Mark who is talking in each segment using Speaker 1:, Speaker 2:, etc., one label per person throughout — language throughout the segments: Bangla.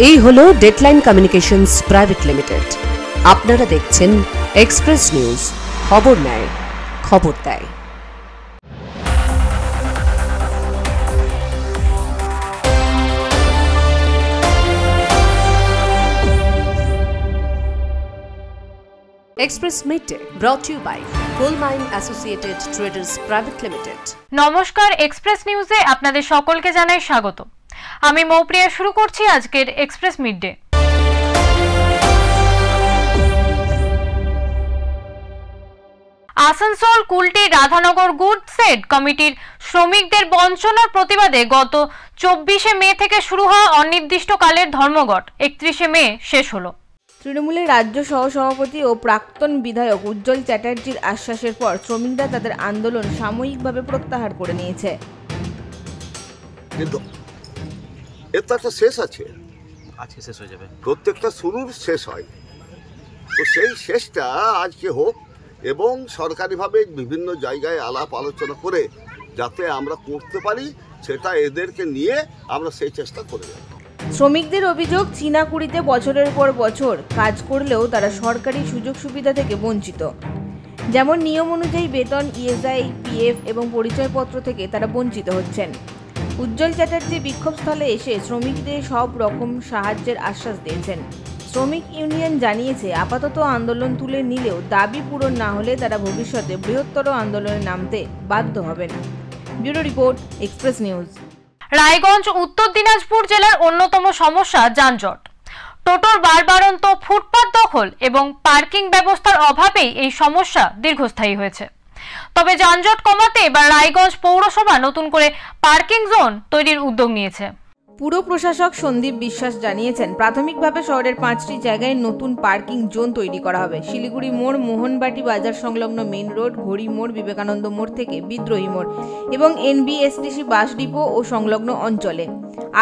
Speaker 1: এই হলো ডেডলাইন কমিউনিকেশনস প্রাইভেট লিমিটেড। আপনারা দেখছেন এক্সপ্রেস নিউজ, খবর নেয়, খবর দেয়। Express Midday brought to you by Coal Mine Associated Traders Private Limited.
Speaker 2: নমস্কার, এক্সপ্রেস নিউজে আপনাদের সকলকে জানাই স্বাগত। আমি মৌপ্রিয়া, শুরু করছি আজকের express midday. Asansol Kulti Radhanagar good set কমিটির শ্রমিকদের বঞ্চনার প্রতিবাদে গত 24শে মে থেকে শুরু হওয়া অনির্দিষ্টকালের ধর্মঘট 31শে মে শেষ হলো।
Speaker 3: তৃণমূলের রাজ্য সহসভাপতি ও প্রাক্তন বিধায়ক উজ্জ্বল চ্যাটার্জির আশ্বাসের পর শ্রমিকরা তাদের আন্দোলন সাময়িকভাবে প্রত্যাহার করে নিয়েছে।
Speaker 4: কিন্তু এর তো একটা শেষ আছে,
Speaker 5: আজকে শেষ হয়ে যাবে।
Speaker 4: প্রত্যেকটা শুরুর শেষ হয়, তো সেই শেষটা আজকে হোক এবং সরকারিভাবে বিভিন্ন জায়গায় আলাপ আলোচনা করে যাতে আমরা করতে পারি, সেটা এদেরকে নিয়ে আমরা সেই চেষ্টা করে যাব।
Speaker 3: শ্রমিকদের অভিযোগ, চীনাকুড়িতে বছরের পর বছর কাজ করলেও তারা সরকারি সুযোগ সুবিধা থেকে বঞ্চিত। যেমন নিয়ম অনুযায়ী বেতন, ইএসআই, পিএফ এবং পরিচয়পত্র থেকে তারা বঞ্চিত হচ্ছেন। উজ্জ্বল চ্যাটার্জি বিক্ষোভস্থলে এসে শ্রমিকদের সব রকম সাহায্যের আশ্বাস দিয়েছেন। শ্রমিক ইউনিয়ন জানিয়েছে আপাতত আন্দোলন তুলে নিলেও দাবি পূরণ না হলে তারা ভবিষ্যতে বৃহত্তর আন্দোলনে নামতে বাধ্য হবেন। Bureau report, express news.
Speaker 2: Raiganj উত্তর দিনাজপুর জেলার অন্যতম সমস্যা যানজট। টোটোর বারবারন্ত, ফুটপাত দখল এবং পার্কিং ব্যবস্থার অভাবেই এই সমস্যা দীর্ঘস্থায়ী হয়েছে। তবে যানজট কমাতে এবার রায়গঞ্জ পৌরসভা নতুন করে পার্কিং জোন তৈরির উদ্যোগ নিয়েছে।
Speaker 3: পুর প্রশাসক সন্দীপ বিশ্বাস জানিয়েছেন প্রাথমিকভাবে শহরের 5টি জায়গায় নতুন পার্কিং জোন তৈরি করা হবে। শিলিগুড়ি মোড়, মোহনবাটি বাজার সংলগ্ন মেইন রোড, ঘড়ি মোড়, বিবেকানন্দ মোড় থেকে বিদ্রোহী মোড় এবং এনবিএসটিসি বাস ডিপো ও সংলগ্ন অঞ্চলে।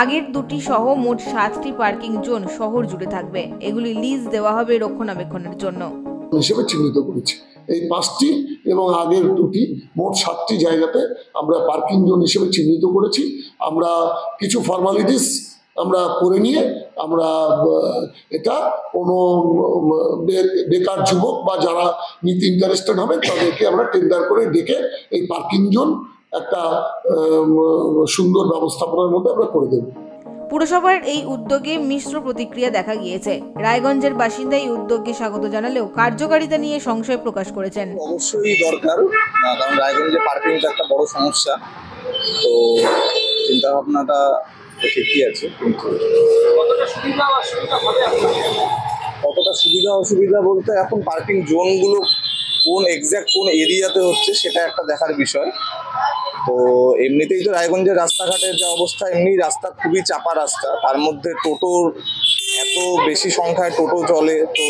Speaker 3: আগের দুটি সহ মোট 7টি পার্কিং জোন শহর জুড়ে থাকবে। এগুলি লিজ দেওয়া হবে রক্ষণাবেক্ষণের জন্য
Speaker 6: হিসেবে চিহ্নিত করেছি। এই 5টি এবং আগের দুটি, মোট 7টি জায়গাতে আমরা পার্কিং জোন হিসেবে চিহ্নিত করেছি। আমরা কিছু ফর্মালিটিস আমরা করে নিয়ে আমরা এটা কোনো বেকার যুবক বা যারা নিতে ইন্টারেস্টেড হবে তাদেরকে আমরা টেন্ডার করে ডেকে এই পার্কিং জোন একটা সুন্দর ব্যবস্থাপনার মধ্যে আমরা করে দেব।
Speaker 3: পুরসভার এই উদ্যোগে মিশ্র প্রতিক্রিয়া দেখা গিয়েছে। রায়গঞ্জের বাসিন্দা এই উদ্যোগকে স্বাগত জানালেও কার্যকারিতা নিয়ে সংশয় প্রকাশ করেছেন।
Speaker 7: অবশ্যই দরকার, কারণ রায়গঞ্জে পার্কিংটা একটা বড় সমস্যা। তো চিন্তা ভাবনাটা ঠিকই আছে, কিন্তু কতটা সুবিধা অসুবিধা বলতে এখন পার্কিং জোনগুলো কোন এক্স্যাক্ট কোন এরিয়াতে হচ্ছে সেটা একটা দেখার বিষয়। তো এমনিতেই তো রায়গঞ্জের রাস্তাঘাটের যে অবস্থা, এমনি রাস্তা খুবই চাপা রাস্তা, তার মধ্যে টোটোর এত বেশি সংখ্যায় টোটো চলে, তো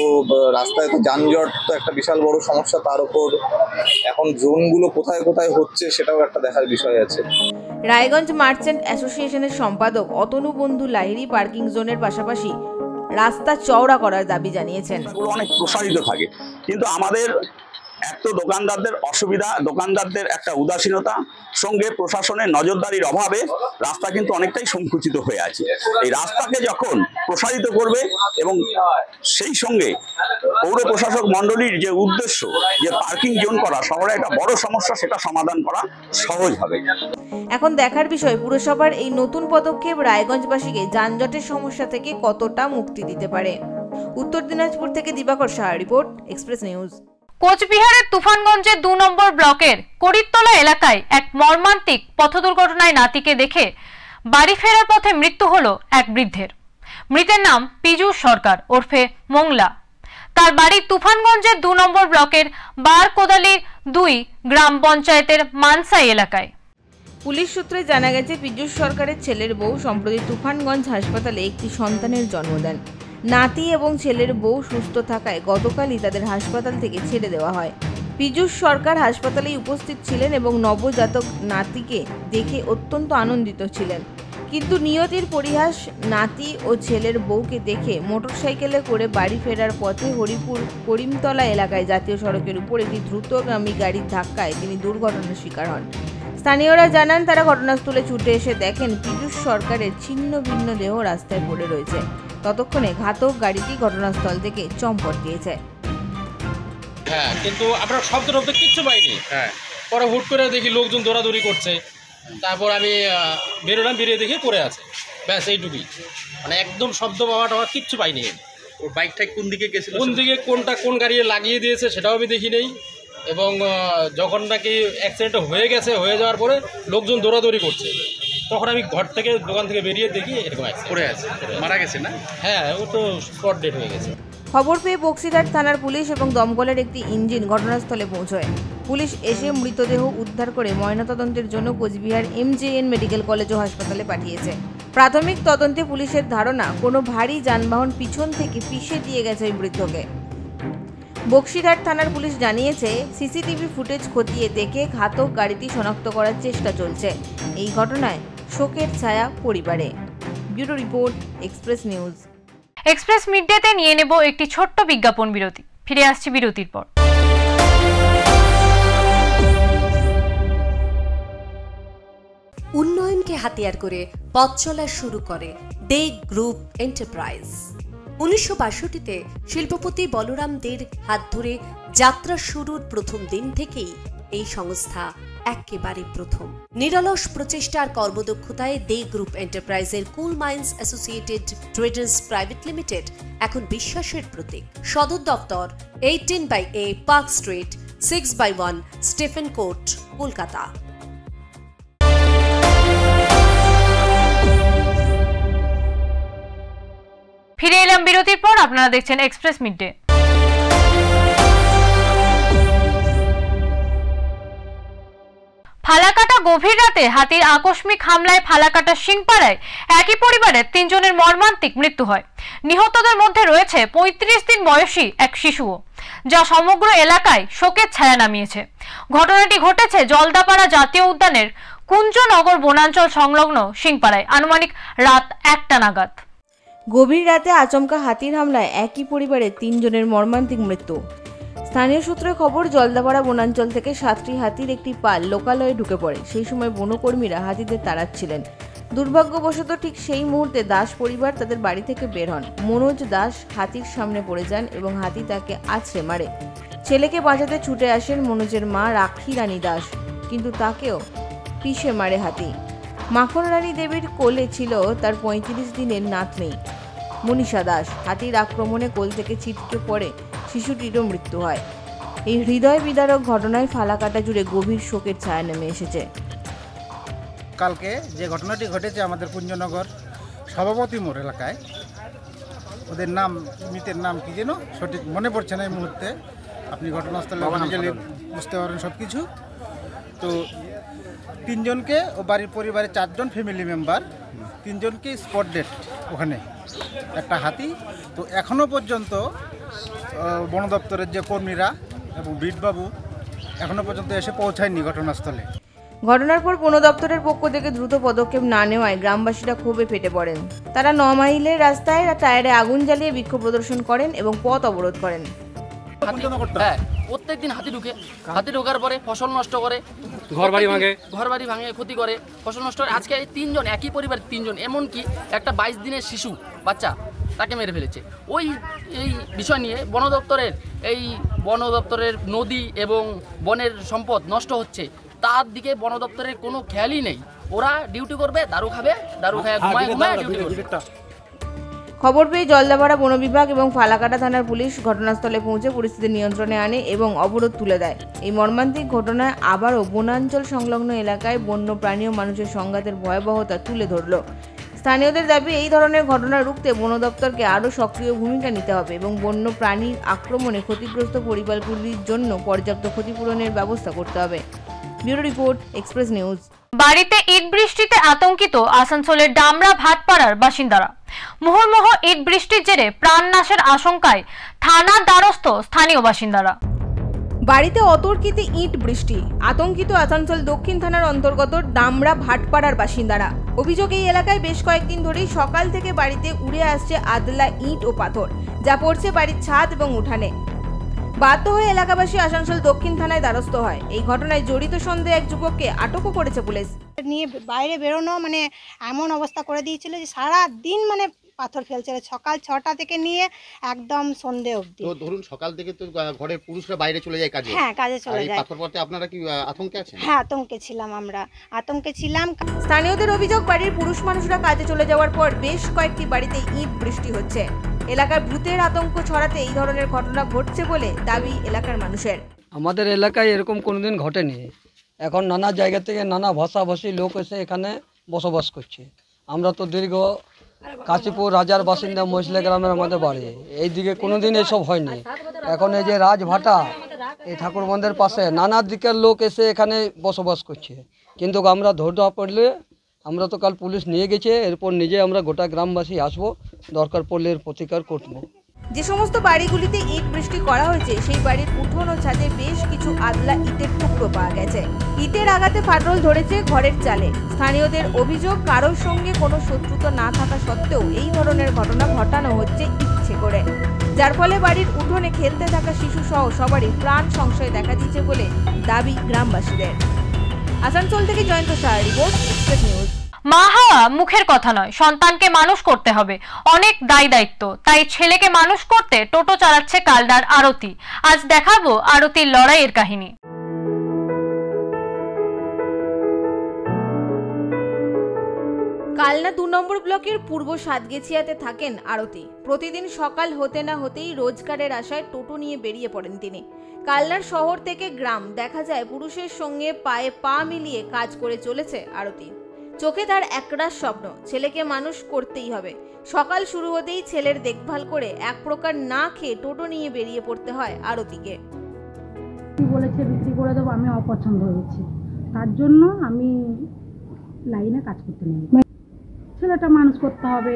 Speaker 7: রাস্তায় তো যানজট তো একটা বিশাল বড় সমস্যা। তার উপর এখন জোনগুলো কোথায় কোথায় হচ্ছে সেটাও একটা দেখার বিষয় আছে।
Speaker 3: রায়গঞ্জ মার্চেন্ট অ্যাসোসিয়েশনের সম্পাদক অতনু বন্ধু লাহিড়ী পার্কিং জোনের পাশাপাশি রাস্তা চওড়া করার দাবি জানিয়েছেন।
Speaker 8: অনেক প্রসারিত থাকে, কিন্তু আমাদের এক তো দোকানদারদের অসুবিধা, দোকানদারদের একটা উদাসীনতা, সঙ্গে প্রশাসনের নজরদারির অভাবে রাস্তা কিন্তু অনেকটাই সংকুচিত হয়ে আছে। এই রাস্তাকে যখন প্রসারিত করবে এবং সেই সঙ্গে পৌর প্রশাসক মণ্ডলীর যে উদ্দেশ্য যে পার্কিং জোন করা শহরে একটা বড় সমস্যা, সেটা সমাধান করা সহজ হবে।
Speaker 3: এখন দেখার বিষয় পুরসভার এই নতুন পদক্ষেপ রায়গঞ্জবাসীকে যানজটের সমস্যা থেকে কতটা মুক্তি দিতে পারে। উত্তর দিনাজপুর থেকে দিবাকর সাহা, রিপোর্ট, এক্সপ্রেস নিউজ।
Speaker 2: কোচবিহারের তুফানগঞ্জের 2 নম্বর ব্লকের করিততলা এলাকায় এক মর্মান্তিক পথ দুর্ঘটনায় নাতিকে দেখে বাড়ি ফেরার পথে মৃত্যু হলো এক বৃদ্ধের। মৃতের নাম পীযূষ সরকার ওরফে মোংলা। তার বাড়ি তুফানগঞ্জের 2 নম্বর ব্লকের বারকোদালির 2 গ্রাম পঞ্চায়েতের মানসাই এলাকায়।
Speaker 3: পুলিশ সূত্রে জানা গেছে পীযূষ সরকারের ছেলের বউ সম্প্রতি তুফানগঞ্জ হাসপাতালে একটি সন্তানের জন্ম দেন। নাতি এবং ছেলের বউ সুস্থ থাকায় গতকালই তাদের হাসপাতাল থেকে ছেড়ে দেওয়া হয়। পীযূষ সরকার হাসপাতালেই উপস্থিত ছিলেন এবং নবজাতক নাতিকে দেখে অত্যন্ত আনন্দিত ছিলেন। কিন্তু নিয়তির পরিহাস, নাতি ও ছেলের বউকে দেখে মোটরসাইকেলে করে বাড়ি ফেরার পথে হরিপুর করিমতলা এলাকায় জাতীয় সড়কের উপর একটি দ্রুতগামী গাড়ির ধাক্কায় তিনি দুর্ঘটনার শিকার হন। স্থানীয়রা জানান, তারা ঘটনাস্থলে ছুটে এসে দেখেন পীযূষ সরকারের ছিন্ন ভিন্ন দেহ রাস্তায় পড়ে রয়েছে। ততক্ষণে ঘাতক গাড়িটি ঘটনাস্থল থেকে চম্পট দিয়েছে।
Speaker 9: হ্যাঁ, কিন্তু আমরা শব্দ কিচ্ছু পাইনি। হ্যাঁ, পরে হুট করে দেখি লোকজন দৌড়াদৌড়ি করছে, তারপর আমি বেরোলাম, বেরিয়ে দেখি পড়ে আছে, ব্যাস এইটুকুই। মানে একদম শব্দ পাওয়া কিচ্ছু পাইনি।
Speaker 5: ওর বাইকটা কোন দিকে গেছিল,
Speaker 9: কোন দিকে কোন গাড়ি লাগিয়ে দিয়েছে সেটাও আমি দেখি নেই। এবং যখন নাকি অ্যাক্সিডেন্ট হয়ে গেছে, হয়ে যাওয়ার পরে লোকজন দৌড়াদৌড়ি করছে, তখন আমি দোকান থেকে বেরিয়ে দেখি এরকম
Speaker 5: পড়ে আছে, মারা গেছে না?
Speaker 9: হ্যাঁ, ও তো স্পট ডেড হয়ে গেছে।
Speaker 3: খবর পেয়ে বক্সিরহাট থানার পুলিশ এবং দমকলের একটি ইঞ্জিন ঘটনাস্থলে পৌঁছয়। পুলিশ এসে মৃতদেহ উদ্ধার করে ময়নাতদন্তের জন্য কোচবিহার MJN মেডিকেল কলেজ ও হাসপাতালে পাঠিয়েছে। প্রাথমিক তদন্তে পুলিশের ধারণা কোনো ভারী যানবাহন পিছন থেকে পিষে দিয়ে গেছে ওই বৃদ্ধকে। বক্সিরহাট থানার পুলিশ জানিয়েছে, সিসিটিভি ফুটেজ খতিয়ে দেখে ঘাতক গাড়িটি শনাক্ত করার চেষ্টা চলছে। এই ঘটনায় শোকের ছায়া পরিবারে। Bureau report, express news.
Speaker 2: Express মিডিয়াতে নিয়ে নেব একটি ছোট্ট বিজ্ঞাপন বিরতি। ফিরে আসছি বিরতির পর।
Speaker 1: উন্নয়নকে হাতিয়ার করে পথ চলা শুরু করে দে গ্রুপ এন্টারপ্রাইজ। 1962-তে শিল্পপতি বলরাম দের হাত ধরে যাত্রা শুরুর প্রথম দিন থেকেই এই সংস্থা একেবারে প্রথম। নিরলস প্রচেষ্টার কর্মদক্ষতায় দে গ্রুপ এন্টারপ্রাইজের coal mines associated traders private limited এখন বিশ্বাসের প্রতীক। সদর দপ্তর 18/A park street, 6/1 Stephen court, Kolkata.
Speaker 2: ফিরে এলাম বিরতির পর। আপনারা দেখছেন এক্সপ্রেস মিডডে। ফালাকাটা গভীর রাতে হাতির আকস্মিক হামলায় ফালাকাটা সিংপাড়ায় একই পরিবারের 3 জনের মর্মান্তিক মৃত্যু হয়। নিহতদের মধ্যে রয়েছে 35 দিন বয়সী এক শিশুও, যা সমগ্র এলাকায় শোকের ছায়া নামিয়েছে। ঘটনাটি ঘটেছে জলদাপাড়া জাতীয় উদ্যানের কুঞ্জনগর বনাঞ্চল সংলগ্ন সিংপাড়ায় আনুমানিক রাত 1টা নাগাদ।
Speaker 3: গভীর রাতে আচমকা হাতির হামলায় একই পরিবারের 3 জনের মর্মান্তিক মৃত্যু। স্থানীয় সূত্রে খবর, জলদাপাড়া বনাঞ্চল থেকে 7টি হাতির একটি পাল লোকালয়ে ঢুকে পড়ে। সেই সময় বনকর্মীরা হাতিদের তাড়াচ্ছিলেন। দুর্ভাগ্যবশত ঠিক সেই মুহূর্তে দাস পরিবার তাদের বাড়ি থেকে বের হন। মনোজ দাস হাতির সামনে পড়ে যান এবং হাতি তাকে আছড়ে মারে। ছেলেকে বাঁচাতে ছুটে আসেন মনোজের মা রাখি রানী দাস, কিন্তু তাকেও পিষে মারে হাতি। মাখন রানী দেবীর কোলে ছিল তার 35 দিনের নাতনি মনীষা দাস। হাতির আক্রমণে কোল থেকে ছিটকে পড়ে শিশুটিরও মৃত্যু হয়। এই হৃদয় বিদারক ঘটনায় ফালাকাটা জুড়ে গভীর শোকের ছায়া নেমে এসেছে।
Speaker 10: কালকে যে ঘটনাটি ঘটেছে আমাদের কুঞ্জনগর সভাপতি মোড় এলাকায়, ওদের নাম, মৃতের নাম কি যেন সঠিক মনে পড়ছে না এই মুহূর্তে। আপনি ঘটনাস্থলে গেলে বুঝতে পারেন সব কিছু। তো 3 জনকে ও বাড়ির পরিবারের 4 জন ফ্যামিলি মেম্বার, 3 জনকে স্পট ডেড ওখানে একটা হাতি। তো এখনও পর্যন্ত বন দপ্তরের যে কর্মীরা এবং বিটবাবু এখনও পর্যন্ত এসে পৌঁছায়নি ঘটনাস্থলে।
Speaker 3: ঘটনার পর বন দপ্তরের পক্ষ থেকে দ্রুত পদক্ষেপ না নেওয়ায় গ্রামবাসীরা ক্ষোভে ফেটে পড়েন। তারা 9 মাইলের রাস্তায় টায়ারে আগুন জ্বালিয়ে বিক্ষোভ প্রদর্শন করেন এবং পথ অবরোধ করেন।
Speaker 11: হ্যাঁ, প্রত্যেকদিন হাতি ঢোকার পরে ফসল নষ্ট করে, ঘর বাড়ি ভাঙে, ক্ষতি করে, ফসল নষ্ট করে। আজকে এই 3 জন একই পরিবারের 3 জন, এমনকি একটা 22 দিনের শিশু বাচ্চা তাকে মেরে ফেলেছে। এই বিষয় নিয়ে বন দপ্তরের নদী এবং বনের সম্পদ নষ্ট হচ্ছে, তার দিকে বন দপ্তরের কোনো খেয়ালই নেই। ওরা ডিউটি করবে, দারু খাবে, দারু খায় ঘুমায় ডিউটি করবে।
Speaker 3: খবর পেয়ে জলদাপাড়া বন বিভাগ এবং ফালাকাটা থানার পুলিশ ঘটনাস্থলে পৌঁছে পরিস্থিতি নিয়ন্ত্রণে আনে এবং অবরোধ তুলে দেয়। এই মর্মান্তিক ঘটনায় আবারও বনাঞ্চল সংলগ্ন এলাকায় বন্য প্রাণী ও মানুষের সংঘাতের ভয়াবহতা তুলে ধরল। স্থানীয়দের দাবি, এই ধরনের ঘটনা রুখতে বন দপ্তরকে আরও সক্রিয় ভূমিকা নিতে হবে এবং বন্য প্রাণীর আক্রমণে ক্ষতিগ্রস্ত পরিবারগুলির জন্য পর্যাপ্ত ক্ষতিপূরণের ব্যবস্থা করতে হবে। Bureau report, express news.
Speaker 2: বাড়িতে ইট বৃষ্টিতে আতঙ্কিত আসানসোলের ডামরা ভাটপাড়ার বাসিন্দারা। মুহুর্মুহু ইট বৃষ্টির জেরে প্রাণনাশের আশঙ্কায় থানার দ্বারস্থ স্থানীয় বাসিন্দারা।
Speaker 3: বাড়িতে অতর্কিত ইট বৃষ্টি, আতঙ্কিত আসানসোল দক্ষিণ থানার অন্তর্গত ডামরা ভাটপাড়ার বাসিন্দারা। অভিযোগ, এই এলাকায় বেশ কয়েকদিন ধরেই সকাল থেকে বাড়িতে উড়ে আসছে আদলা ইট ও পাথর, যা পড়ছে বাড়ির ছাদ এবং উঠানে। বাধ্য হয়ে এলাকাবাসী আসানসোল দক্ষিণ থানায় দ্বারস্থ হয়। এই ঘটনায় জড়িত সন্দেহে এক যুবককে আটকও করেছে পুলিশ।
Speaker 12: নিয়ে বাইরে বেরোনো মানে এমন অবস্থা করে দিয়েছিল যে সারা দিন মানে পাথর ফেলছিল সকাল 6টা থেকে নিয়ে একদম সন্ধে অবধি।
Speaker 5: তো ধরুন সকাল থেকে তো ঘরের পুরুষরা বাইরে চলে যায় কাজে।
Speaker 12: হ্যাঁ, কাজে চলে যায়।
Speaker 5: পাথর পড়তে আপনারা কি আতঙ্কে আছেন?
Speaker 12: হ্যাঁ, আতঙ্কে ছিলাম, আমরা আতঙ্কে ছিলাম।
Speaker 3: স্থানীয়দের অভিযোগ, বাড়ির পুরুষ মানুষরা কাজে চলে যাওয়ার পর বেশ কয়েকটি বাড়িতে ইট বৃষ্টি হচ্ছে। এলাকায় ভূতের আতঙ্ক ছড়াতে এই ধরনের ঘটনা ঘটছে বলে দাবি এলাকার মানুষের।
Speaker 13: আমাদের এলাকায় এরকম কোনোদিন ঘটেনি। এখন নানা জায়গা থেকে নানা ভাষাভাষী লোক এসে এখানে বসবাস করছে। আমরা তো দীর্ঘ কাশীপুর রাজার বাসিন্দা মহিলা গ্রামের আমাদের বাড়ি, এইদিকে কোনোদিন এসব হয়নি। এখন এই যে রাজভাটা এই ঠাকুরবন্দের পাশে নানা দিকের লোক এসে এখানে বসবাস করছে, কিন্তু আমরা ধরা পড়লে আমরা তো কাল পুলিশ নিয়ে গেছে, এরপর নিজে আমরা গোটা গ্রামবাসী আসবো, দরকার পড়লে এর প্রতিকার করবো।
Speaker 3: যে সমস্ত বাড়িগুলিতে ইট বৃষ্টি করা হয়েছে সেই বাড়ির উঠোন ও ছাদে বেশ কিছু আদলা ইটের টুকরো পাওয়া গেছে। ইটের আঘাতে ফাটল ধরেছে ঘরের চালে। স্থানীয়দের অভিযোগ, কারোর সঙ্গে কোনো শত্রুতা না থাকা সত্ত্বেও এই ধরনের ঘটনা ঘটানো হচ্ছে ইচ্ছে করে, যার ফলে বাড়ির উঠোনে খেলতে থাকা শিশু সহ সবারই প্রাণ সংশয় দেখা দিচ্ছে বলে দাবি গ্রামবাসীদের। আসানসোল থেকে Jayanta Shah, report, express news.
Speaker 2: মা হওয়া মুখের কথা নয়, সন্তানকে মানুষ করতে হবে, অনেক দায়িত্ব। তাই ছেলেকে মানুষ করতে টোটো চালাচ্ছে কালনার আরতি। আজ দেখাবো আরতির লড়াইয়ের কাহিনী।
Speaker 3: কালনা 2 নম্বর ব্লকের পূর্ব সাতগেছিয়াতে থাকেন আরতি। প্রতিদিন সকাল হতে না হতেই রোজগারের আশায় টোটো নিয়ে বেরিয়ে পড়েন তিনি। কালনার শহর থেকে গ্রাম দেখা যায় পুরুষের সঙ্গে পায়ে পা মিলিয়ে কাজ করে চলেছে আরতি। চোখে তার একরাশ স্বপ্ন, ছেলেকে মানুষ করতেই হবে। সকাল শুরু হতেই ছেলের দেখভাল করে এক প্রকার না খেয়ে টোটো নিয়ে বেরিয়ে পড়তে হয় আরতিকে।
Speaker 14: বলেছে বিক্রি করে দেবো, আমি অপছন্দ হয়েছি, তার জন্য আমি লাইনে কাজ করতে নেই। ছেলেটা মানুষ করতে হবে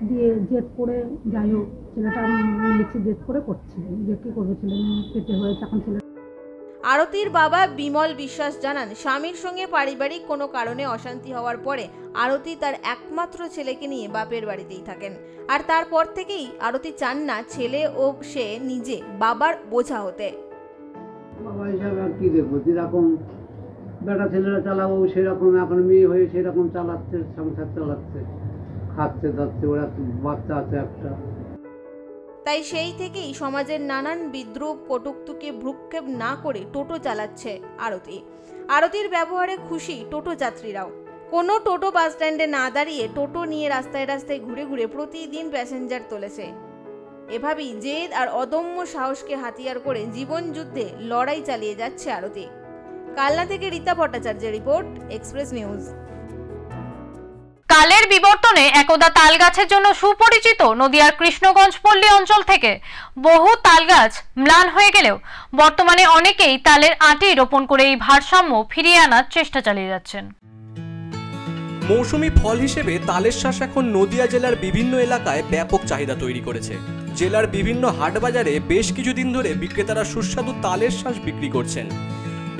Speaker 14: দিয়ে জেদ করে, যাই হোক ছেলেটা মিলেছে জেদ করে করছে, যে কী করবে, ছেলে পেটে হয়েছে এখন ছেলে।
Speaker 3: আরতির বাবা বিমল বিশ্বাস জানান, স্বামীর সঙ্গে পারিবারিক কোনো কারণে অশান্তি হওয়ার পরে আরতি তার একমাত্র ছেলেকে নিয়ে বাপের বাড়িতেই থাকেন। আর তারপর থেকেই আরতি চান না ছেলে ও সে নিজে বাবার বোঝা হতে।
Speaker 15: বাবা হিসাবে আর কি দেখবো, যেরকম বেটা ছেলেরা চালাবো সেরকম এখন মেয়ে হয়ে সেরকম চালাচ্ছে, সংসার চালাচ্ছে, খাচ্ছে দাচ্ছে, ওরা বাচ্চা আছে একটা।
Speaker 3: তাই সেই থেকেই সমাজের নানান বিদ্রুপ কটূক্তিকে ভ্রুক্ষেপ না করে টোটো চালাচ্ছে আরতি। আরতির ব্যবহারে খুশি টোটো যাত্রীরাও। কোনো টোটো বাস স্ট্যান্ডে না দাঁড়িয়ে টোটো নিয়ে রাস্তায় রাস্তায় ঘুরে ঘুরে প্রতিদিন প্যাসেঞ্জার তুলেছে। এভাবেই জেদ আর অদম্য সাহসকে হাতিয়ার করে জীবন যুদ্ধে লড়াই চালিয়ে যাচ্ছে আরতি। কালনা থেকে রীতা ভট্টাচার্যের রিপোর্ট, এক্সপ্রেস নিউজ।
Speaker 2: কালের বিবর্তনে একদা তাল গাছের জন্য সুপরিচিত নদিয়ার কৃষ্ণগঞ্জ পল্লী অঞ্চল থেকে বহু তাল গাছ ম্লান হয়ে গেলেও বর্তমানে অনেকেই তালের আঁটি রোপণ করে এই ভারসাম্য ফিরিয়ে আনার চেষ্টা চালিয়ে যাচ্ছেন।
Speaker 16: মৌসুমী ফল হিসেবে তালের শাঁস এখন নদিয়া জেলার বিভিন্ন এলাকায় ব্যাপক চাহিদা তৈরি করেছে। জেলার বিভিন্ন হাট বাজারে বেশ কিছুদিন ধরে বিক্রেতারা সুস্বাদু তালের শাঁস বিক্রি করছেন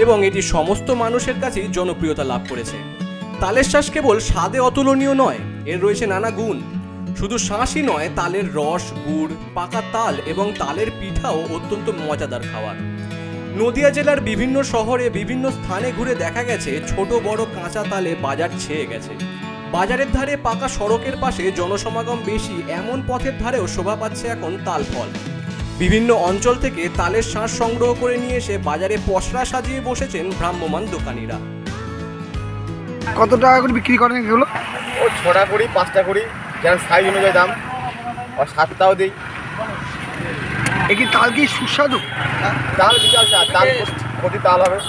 Speaker 16: এবং এটি সমস্ত মানুষের কাছেই জনপ্রিয়তা লাভ করেছে। তালের শাঁস কেবল স্বাদে অতুলনীয় নয়, এর রয়েছে নানা গুণ। শুধু শাঁসই নয়, তালের রস, গুড়, পাকা তাল এবং তালের পিঠাও অত্যন্ত মজাদার খাবার। নদিয়া জেলার বিভিন্ন শহরে বিভিন্ন স্থানে ঘুরে দেখা গেছে ছোট বড় কাঁচা তালে বাজার ছেয়ে গেছে। বাজারের ধারে পাকা সড়কের পাশে জনসমাগম বেশি এমন পথের ধারেও শোভা পাচ্ছে এখন তাল ফল। বিভিন্ন অঞ্চল থেকে তালের শাঁস সংগ্রহ করে নিয়ে এসে বাজারে পসরা সাজিয়ে বসেছেন ভ্রাম্যমাণ দোকানিরা।
Speaker 17: কত টাকা করে বিক্রি করেন এগুলো?
Speaker 18: ও 6টা করি, 5টা করি, যেমন সাইজ অনুযায়ী দাম, আর 7টাও দিই।
Speaker 17: এ কি তাল কি সুস্বাদু?
Speaker 18: তাল বিশাল স্বাদ, তাল প্রতি তাল হবে।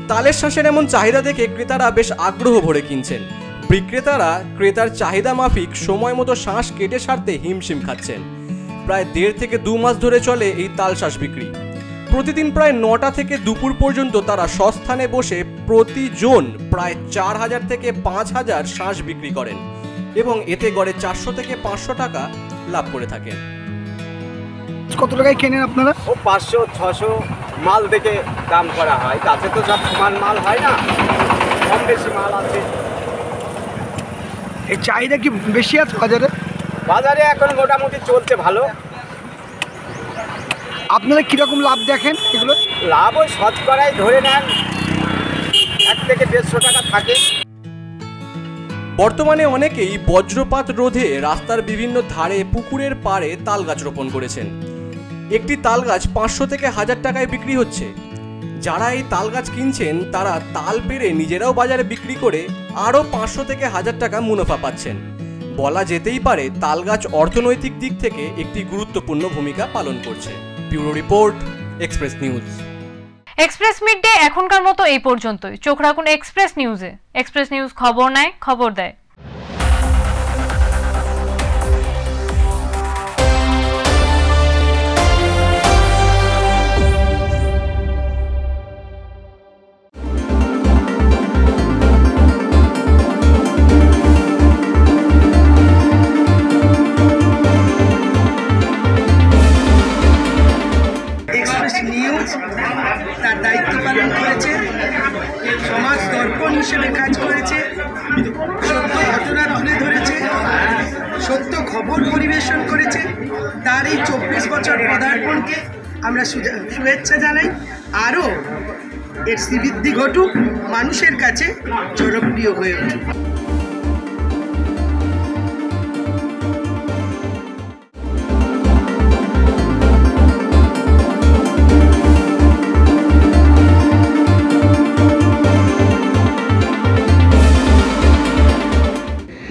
Speaker 16: তালের শাঁসের এমন চাহিদা দেখে ক্রেতারা বেশ আগ্রহ ভরে কিনছেন। বিক্রেতারা ক্রেতার চাহিদা মাফিক সময় মতো শাঁস কেটে সারতে হিমশিম খাচ্ছেন। প্রায় 1.5 থেকে 2 মাস ধরে চলে এই তাল শাঁস বিক্রি। প্রতিদিন প্রায় 9টা থেকে দুপুর পর্যন্ত তারা সস্থানে বসে প্রতিজন প্রায় 4000 থেকে 5000 শাঁস বিক্রি করেন এবং এতে গড়ে 400 থেকে 500 টাকা লাভ করে থাকেন।
Speaker 17: কত টাকায় কেনেন আপনারা?
Speaker 18: ও 500 600 মাল দেখে দাম করা হয়, কাছে তো সব সমান মাল হয় না, কম বেশি মাল আছে।
Speaker 17: এই চাহিদা কি বেশি আছে বাজারে?
Speaker 18: বাজারে এখন মোটামুটি চলছে ভালো।
Speaker 17: আপনারা কিরকম লাভ দেখেন এগুলো?
Speaker 18: লাভ ওই শতকরায় ধরে নেন 1 থেকে 150 টাকা থাকে।
Speaker 16: বর্তমানে অনেকেই বজ্রপাত রোধে রাস্তার বিভিন্ন ধারে, পুকুরের পাড়ে তাল গাছ রোপণ করেছেন। একটি তাল গাছ 500 থেকে 1000 টাকায় বিক্রি হচ্ছে। যারা এই তাল গাছ কিনছেন তারা তাল পেড়ে নিজেরাও বাজারে বিক্রি করে আরও 500 থেকে 1000 টাকা মুনাফা পাচ্ছেন। বলা যেতেই পারে তাল গাছ অর্থনৈতিক দিক থেকে একটি গুরুত্বপূর্ণ ভূমিকা পালন করছে। Bureau report, express news.
Speaker 2: Express mid day এখনকার মতো এই পর্যন্তই। চোখ রাখুন এক্সপ্রেস নিউজে। এক্সপ্রেস নিউজ খবর নেয়, খবর দেয়।
Speaker 19: তার দায়িত্ব পালন করেছে, সমাজ দর্পণ হিসেবে কাজ করেছে, সত্য ঘটনা তুলে ধরেছে, সত্য খবর পরিবেশন করেছে। তার এই 24 বছর পদার্পণকে আমরা শুভেচ্ছা জানাই। আরও এর শ্রীবৃদ্ধি ঘটুক, মানুষের কাছে জনপ্রিয় হয়ে উঠুক।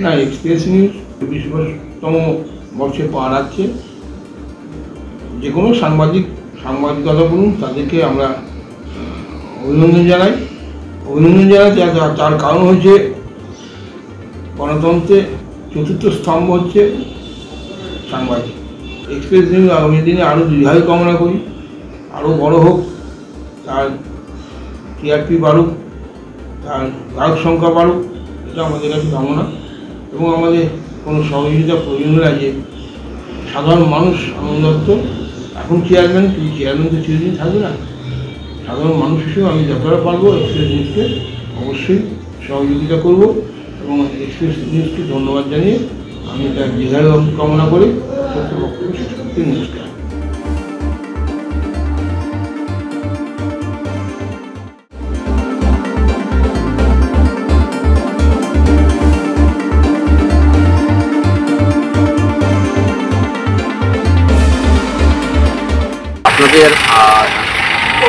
Speaker 20: না, এক্সপ্রেস নিউজ 24তম বর্ষে পা রাখছে। যে কোনো সাংবাদিকতা বলুন, তাদেরকে আমরা অভিনন্দন জানাই। তার কারণ হচ্ছে গণতন্ত্রের চতুর্থ স্তম্ভ হচ্ছে সাংবাদিক। এক্সপ্রেস নিউজ আগামী দিনে আরও দীর্ঘায়ু কামনা করি, আরও বড় হোক, তার টিআরপি বাড়ুক, তার গ্রাহক সংখ্যা বাড়ুক, এটা আমাদের কাছে কামনা। এবং আমাদের কোনো সহযোগিতা প্রয়োজন হলে যে সাধারণ মানুষ, আনন্দ দত্ত এখন চেয়ারম্যান, কিন্তু চেয়ারম্যান তো চিরদিন থাকবে না। সাধারণ মানুষ হিসেবে আমি যতটা পারবো এক্সপ্রেস নিউজকে অবশ্যই সহযোগিতা করব এবং এক্সপ্রেস নিউজকে ধন্যবাদ জানিয়ে আমি তার দীর্ঘায়ু কামনা করি। সত্য বক্তব্য শেষ করতে নমস্কার।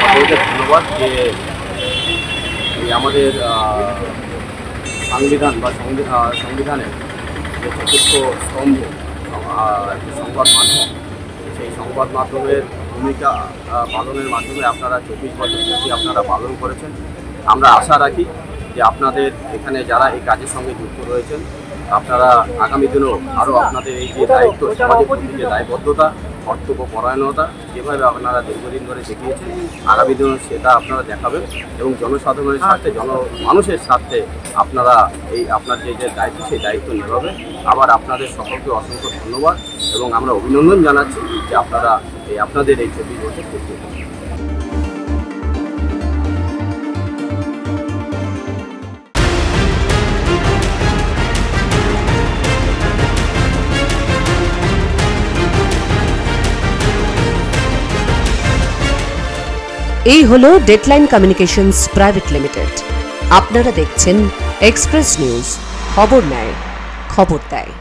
Speaker 18: আপনাদের ধন্যবাদ যে আমাদের সংবিধান বা সংবিধানের যে চতুর্থ স্তম্ভ একটি সংবাদ মাধ্যম, সেই সংবাদ মাধ্যমের ভূমিকা পালনের মাধ্যমে আপনারা 24 বছর ধরে আপনারা পালন করেছেন। আমরা আশা রাখি যে আপনাদের এখানে যারা এই কাজের সঙ্গে যুক্ত রয়েছেন, আপনারা আগামী দিনেও আরও আপনাদের এই যে দায়িত্ব, সমাজের প্রতি যে দায়বদ্ধতা, কর্তব্য পরায়ণতা যেভাবে আপনারা দীর্ঘদিন ধরে দেখিয়েছেন, আগামী দিনে সেটা আপনারা দেখাবেন এবং জনসাধারণের স্বার্থে, মানুষের স্বার্থে আপনারা এই আপনার যে দায়িত্ব, সেই দায়িত্ব নেভাবেন। আবার আপনাদের সকলকে অসংখ্য ধন্যবাদ এবং আমরা অভিনন্দন জানাচ্ছি যে আপনারা আপনাদের এই 24 বছর পূর্তি করছেন।
Speaker 1: এই হলো ডেডলাইন কমিউনিকেশনস প্রাইভেট লিমিটেড। আপনারা দেখছেন এক্সপ্রেস নিউজ, খবর নেয়, খবর দেয়।